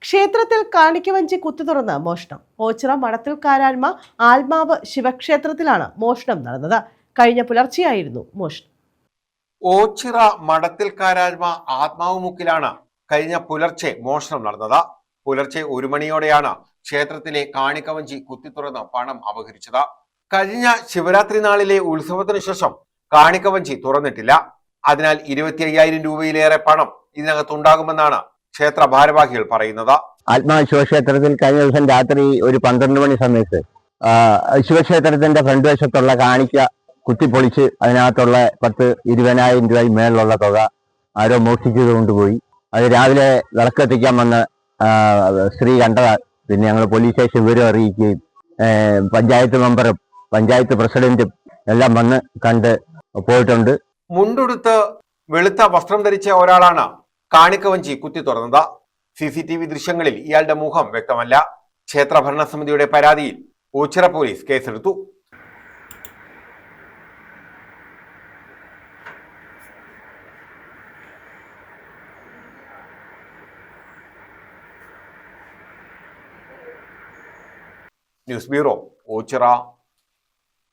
ക്ഷേത്രത്തിൽ കാണിക്കവഞ്ചി കുത്തി തുറന്ന് മോഷണം. ഓച്ചിറ മടത്തിൽ കാരാഴ്മ ആത്മാവ് ശിവക്ഷേത്രത്തിലാണ് മോഷണം നടന്നത്. കഴിഞ്ഞ പുലർച്ചെയായിരുന്നു മോഷണം. ഓച്ചിറ മടത്തിൽ കാരാഴ്മ ആത്മാവ് മുക്കിലാണ് കഴിഞ്ഞ പുലർച്ചെ മോഷണം നടന്നത്. പുലർച്ചെ 1 മണിയോടെയാണ് ക്ഷേത്രത്തിലെ കാണിക്കവഞ്ചി കുത്തി തുറന്ന് പണം അപഹരിച്ചത്. കഴിഞ്ഞ ശിവരാത്രി നാളിലെ ഉത്സവത്തിനു ശേഷം കാണിക്കവഞ്ചി തുറന്നിട്ടില്ല. അതിനാൽ 25,000 രൂപയിലേറെ പണം ഇതിനകത്തുണ്ടാകുമെന്നാണ് ക്ഷേത്ര ഭാരവാഹികൾ പറയുന്നത്. ആത്മാവ് ശിവക്ഷേത്രത്തിൽ കഴിഞ്ഞ ദിവസം രാത്രി ഒരു 12 മണി സമയത്ത് ശിവക്ഷേത്രത്തിന്റെ ഫ്രണ്ട് വശത്തുള്ള കാണിക്ക കുത്തിപ്പൊളിച്ച് അതിനകത്തുള്ള 10-20,000 രൂപയും മേളിലുള്ള തുക ആരോ മോഷ്ടിച്ചത് കൊണ്ടുപോയി. അത് രാവിലെ വിളക്കെത്തിക്കാൻ വന്ന സ്ത്രീ കണ്ടതാണ്. പിന്നെ ഞങ്ങൾ പോലീസ് സ്റ്റേഷൻ വിവരം അറിയിക്കുകയും പഞ്ചായത്ത് മെമ്പറും പഞ്ചായത്ത് പ്രസിഡന്റും എല്ലാം വന്ന് കണ്ട് പോയിട്ടുണ്ട്. മുണ്ടുടുത്ത് വെളുത്ത വസ്ത്രം ധരിച്ച ഒരാളാണ് കാണിക്കവഞ്ചി കുത്തി തുറന്നത്. CCTV ദൃശ്യങ്ങളിൽ ഇയാളുടെ മുഖം വ്യക്തമല്ല. ക്ഷേത്ര ഭരണസമിതിയുടെ പരാതിയിൽ ഓച്ചിറ പോലീസ് കേസെടുത്തു. News bureau, Ochira.